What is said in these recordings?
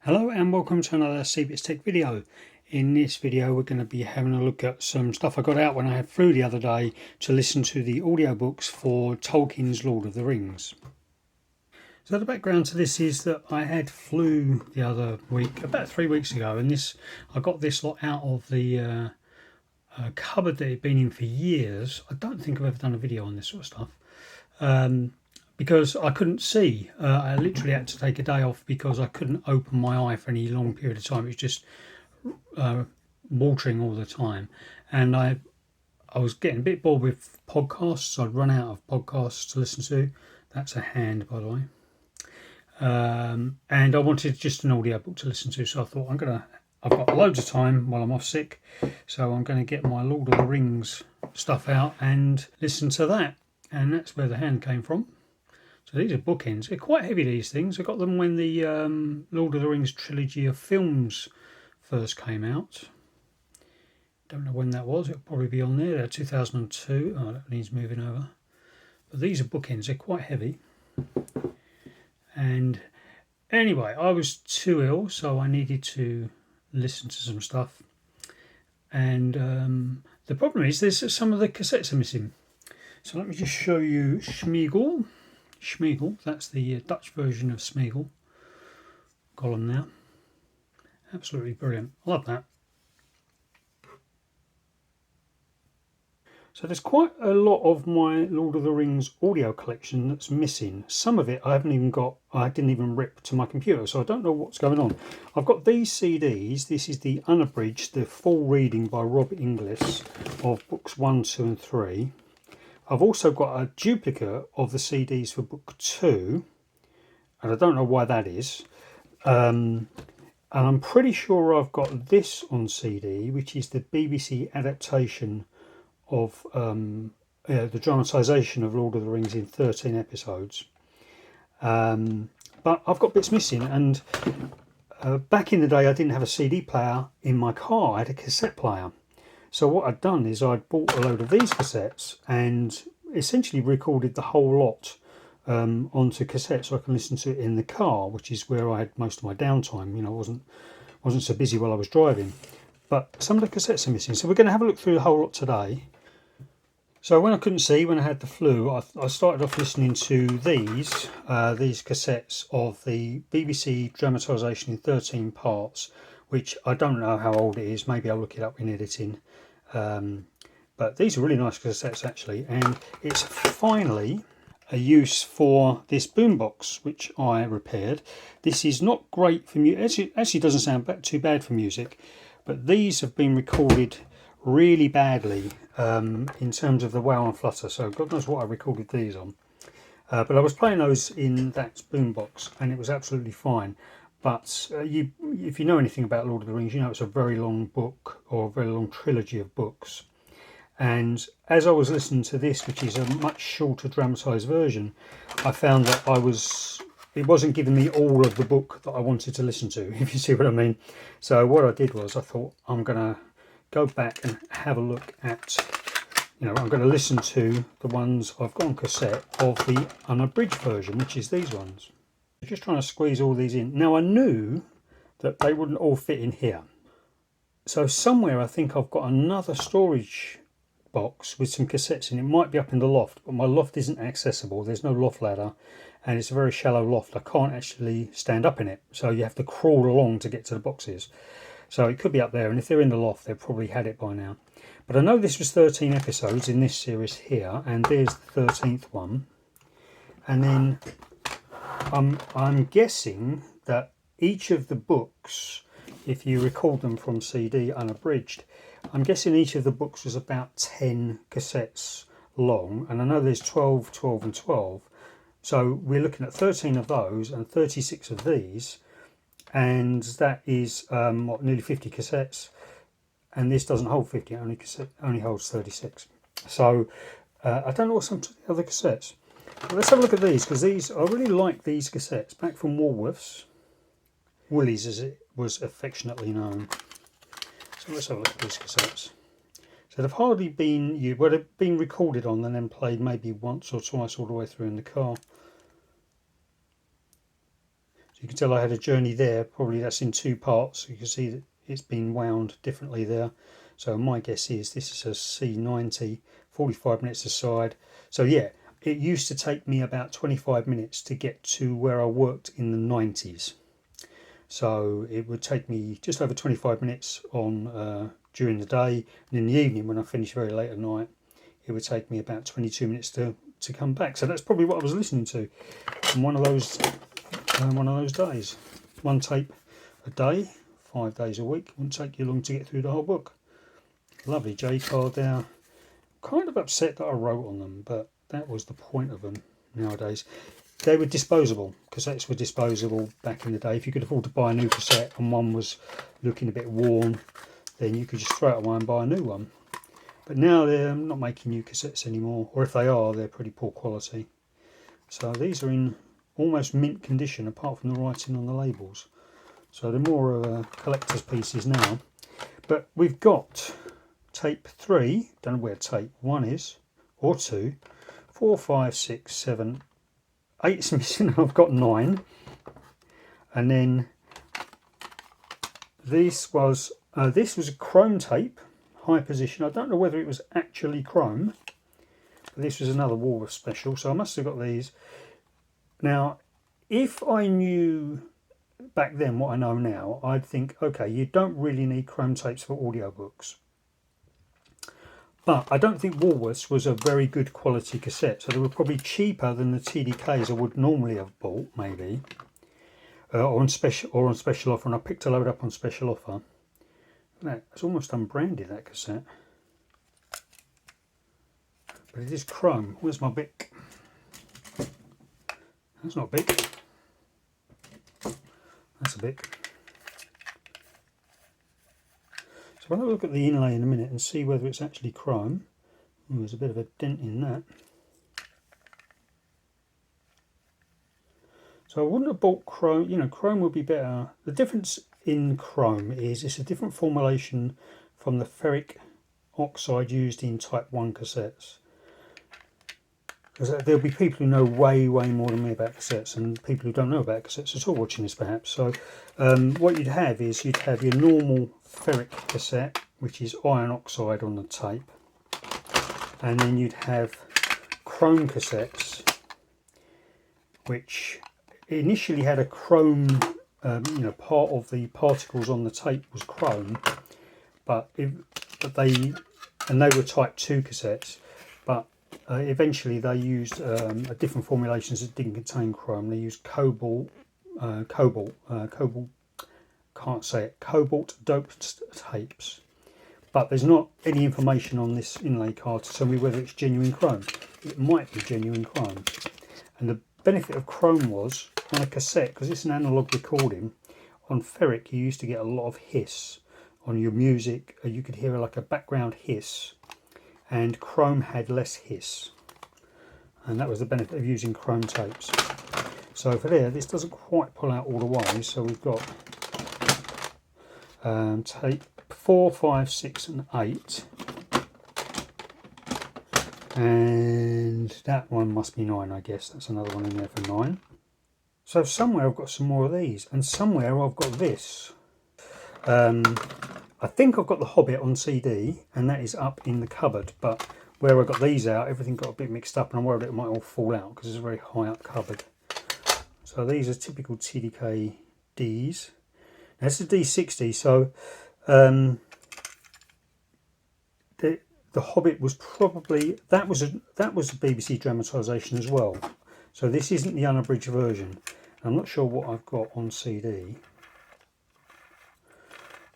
Hello and welcome to another CBits Tech video. In this video we're going to be having a look at some stuff I got out when I flew the other day to listen to the audiobooks for Tolkien's Lord of the Rings. So the background to this is that I had flew the other week, about 3 weeks ago, and I got this lot out of the cupboard that it had been in for years. I don't think I've ever done a video on this sort of stuff. Because I couldn't see. I literally had to take a day off because I couldn't open my eye for any long period of time. It was just watering all the time. And I was getting a bit bored with podcasts, so I'd run out of podcasts to listen to. That's a hand, by the way. And I wanted just an audiobook to listen to, so I thought I've got loads of time while I'm off sick, so I'm going to get my Lord of the Rings stuff out and listen to that. And that's where the hand came from. So these are bookends. They're quite heavy, these things. I got them when the Lord of the Rings trilogy of films first came out. Don't know when that was. It'll probably be on there. They're 2002. Oh, that needs moving over. But these are bookends. They're quite heavy. And anyway, I was too ill, so I needed to listen to some stuff. And the problem is some of the cassettes are missing. So let me just show you Schmiegel, that's the Dutch version of Smeagol. Gollum now. Absolutely brilliant. I love that. So there's quite a lot of my Lord of the Rings audio collection that's missing. Some of it I didn't even rip to my computer, so I don't know what's going on. I've got these CDs. This is the unabridged, the full reading by Rob Inglis of books 1, 2 and 3. I've also got a duplicate of the CDs for book 2, and I don't know why that is. And I'm pretty sure I've got this on CD, which is the BBC adaptation of the dramatisation of Lord of the Rings in 13 episodes. But I've got bits missing, and back in the day I didn't have a CD player in my car, I had a cassette player. So what I'd done is I'd bought a load of these cassettes and essentially recorded the whole lot onto cassette so I can listen to it in the car, which is where I had most of my downtime. You know, I wasn't so busy while I was driving. But some of the cassettes are missing. So we're going to have a look through the whole lot today. So when I couldn't see, when I had the flu, I started off listening to these cassettes of the BBC dramatisation in 13 parts, which I don't know how old it is. Maybe I'll look it up in editing. But these are really nice cassettes actually, and it's finally a use for this boombox which I repaired. This is not great for music. Actually doesn't sound too bad for music, but these have been recorded really badly in terms of the wow and flutter. So God knows what I recorded these on. But I was playing those in that boombox, and it was absolutely fine. But if you know anything about Lord of the Rings, you know it's a very long book, or a very long trilogy of books. And as I was listening to this, which is a much shorter dramatised version, I found that it wasn't giving me all of the book that I wanted to listen to, if you see what I mean. So what I did was I thought I'm going to go back and have a look at, I'm going to listen to the ones I've got on cassette of the unabridged version, which is these ones. Just trying to squeeze all these in. Now I knew that they wouldn't all fit in here. So somewhere I think I've got another storage box with some cassettes in. It might be up in the loft, but my loft isn't accessible. There's no loft ladder, and it's a very shallow loft. I can't actually stand up in it, so you have to crawl along to get to the boxes. So it could be up there, and if they're in the loft, they've probably had it by now. But I know this was 13 episodes in this series here, and there's the 13th one. And then I'm guessing that each of the books, if you record them from CD unabridged, I'm guessing each of the books was about 10 cassettes long, and I know there's 12, 12 and 12. So we're looking at 13 of those and 36 of these, and that is nearly 50 cassettes. And this doesn't hold 50, it only holds 36. So I don't know what some of the other cassettes. But let's have a look at these, because I really like these cassettes, back from Woolworths. Woolies as it was affectionately known. So let's have a look at these cassettes. So they've hardly been used. Well, they've been recorded on and then played maybe once or twice all the way through in the car. you can tell I had a journey there. Probably that's in 2 parts. You can see that it's been wound differently there. So my guess is this is a C90, 45 minutes aside. So yeah, it used to take me about 25 minutes to get to where I worked in the 90s. So it would take me just over 25 minutes on during the day, and in the evening when I finished very late at night, it would take me about 22 minutes to come back. So that's probably what I was listening to on one of those days. 1 tape a day, 5 days a week. Wouldn't take you long to get through the whole book. Lovely J card there. Kind of upset that I wrote on them, but that was the point of them nowadays. They were disposable. Cassettes were disposable back in the day. If you could afford to buy a new cassette and one was looking a bit worn, then you could just throw it away and buy a new one. But now they're not making new cassettes anymore, or if they are, they're pretty poor quality. So these are in almost mint condition, apart from the writing on the labels. So they're more of a collector's pieces now. But we've got tape 3, don't know where tape 1 is, or 2, 4, 5, 6, 7, 8 is missing. I've got 9. And then this was a chrome tape, high position. I don't know whether it was actually chrome, but this was another Walrus special, so I must have got these. Now, if I knew back then what I know now, I'd think, okay, you don't really need chrome tapes for audiobooks. But I don't think Walrus was a very good quality cassette, so they were probably cheaper than the TDKs I would normally have bought, maybe, or on special offer. And I picked a load up on special offer. It's almost unbranded, that cassette, but it is chrome. Where's my Bic? That's not Bic. That's a Bic. So I'll have a look at the inlay in a minute and see whether it's actually chrome. There's a bit of a dent in that. So I wouldn't have bought chrome. You know, chrome would be better. The difference in chrome is it's a different formulation from the ferric oxide used in type 1 cassettes. Because there'll be people who know way more than me about cassettes, and people who don't know about cassettes at all watching this perhaps. So what you'd have is you'd have your normal ferric cassette, which is iron oxide on the tape, and then you'd have chrome cassettes, which initially had a chrome, part of the particles on the tape was chrome, but they were type 2 cassettes, but eventually they used different formulations that didn't contain chrome. They used cobalt doped tapes. But there's not any information on this inlay card to tell me whether it's genuine chrome. It might be genuine chrome. And the benefit of chrome was, on a cassette, because it's an analogue recording, on ferric you used to get a lot of hiss on your music. You could hear like a background hiss, and chrome had less hiss, and that was the benefit of using chrome tapes. So for there, this doesn't quite pull out all the way, so we've got tape 4, 5, 6 and 8, and that one must be 9, I guess. That's another one in there for 9. So somewhere I've got some more of these, and somewhere I've got this. I think I've got the Hobbit on CD, and that is up in the cupboard, but where I got these out, everything got a bit mixed up, and I'm worried it might all fall out because it's a very high up cupboard. So these are typical TDK Ds. Now, this is D60, so the Hobbit was probably, that was a BBC dramatisation as well. So this isn't the unabridged version. I'm not sure what I've got on CD.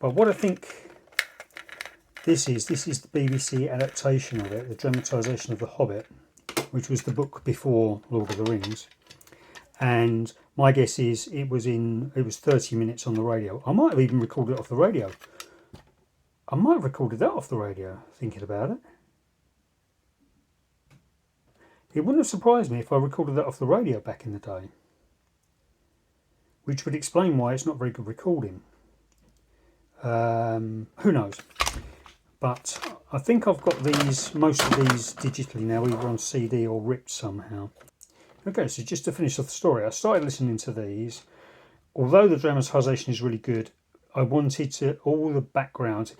But what I think this is the BBC adaptation of it, the dramatisation of The Hobbit, which was the book before Lord of the Rings. And my guess is it was 30 minutes on the radio. I might have even recorded it off the radio. I might have recorded that off the radio, thinking about it. It wouldn't have surprised me if I recorded that off the radio back in the day, which would explain why it's not very good recording. Who knows? But I think I've got most of these digitally now, either on CD or ripped somehow. Okay, so just to finish off the story, I started listening to these, although the dramatisation is really good, I wanted to all the background.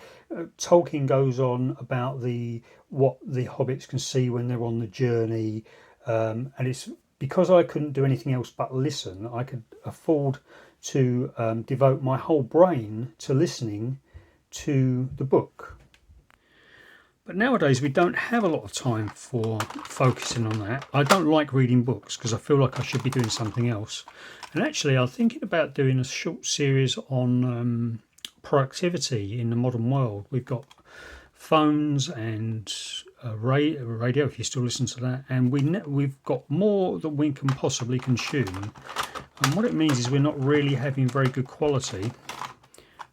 Tolkien goes on about what the hobbits can see when they're on the journey, and it's because I couldn't do anything else but listen. I could afford to devote my whole brain to listening to the book. But nowadays we don't have a lot of time for focusing on that. I don't like reading books because I feel like I should be doing something else. And actually I'm thinking about doing a short series on productivity in the modern world. We've got phones and radio, if you still listen to that, and we've got more than we can possibly consume. And what it means is we're not really having very good quality.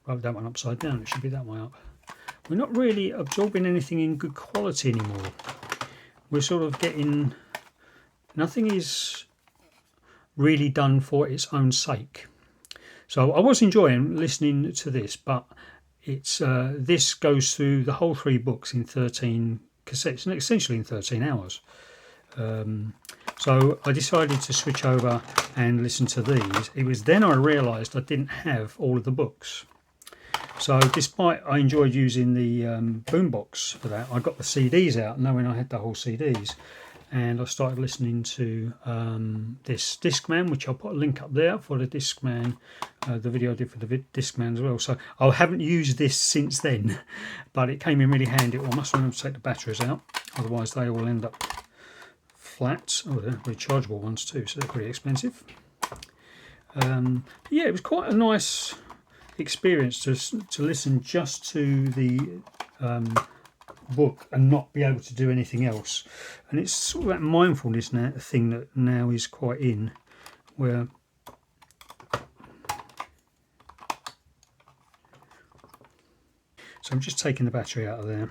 Wrote that one upside down, it should be that way up. We're not really absorbing anything in good quality anymore. We're sort of getting, nothing is really done for its own sake. So I was enjoying listening to this, but it's this goes through the whole 3 books in 13 cassettes, and essentially in 13 hours. So I decided to switch over and listen to these. It was then I realised I didn't have all of the books. So despite I enjoyed using the boombox for that, I got the CDs out knowing I had the whole CDs, and I started listening to this Discman, which I'll put a link up there for the Discman, the video I did for the Discman as well. So I haven't used this since then, but it came in really handy. Well, I must remember to take the batteries out, otherwise they all end up flat. Oh, they're rechargeable ones too, so they're pretty expensive. Yeah, it was quite a nice experience to listen just to the book and not be able to do anything else. And it's sort of that mindfulness thing that now is quite in, where so I'm just taking the battery out of there.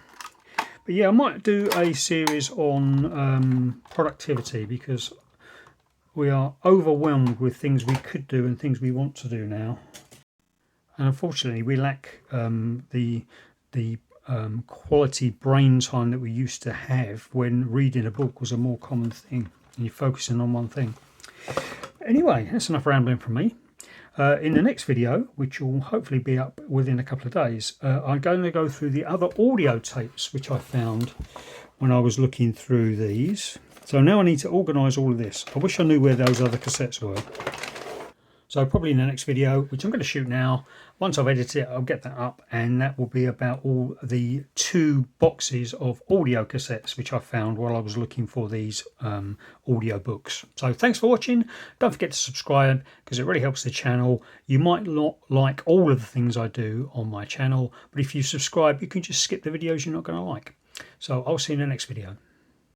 But yeah, I might do a series on productivity, because we are overwhelmed with things we could do and things we want to do now. And unfortunately, we lack the quality brain time that we used to have when reading a book was a more common thing, and you're focusing on one thing. Anyway, that's enough rambling from me. In the next video, which will hopefully be up within a couple of days, I'm going to go through the other audio tapes which I found when I was looking through these. So now I need to organise all of this. I wish I knew where those other cassettes were. So probably in the next video, which I'm going to shoot now, once I've edited it, I'll get that up, and that will be about all the 2 boxes of audio cassettes which I found while I was looking for these audio books. So thanks for watching. Don't forget to subscribe, because it really helps the channel. You might not like all of the things I do on my channel, but if you subscribe, you can just skip the videos you're not going to like. So I'll see you in the next video.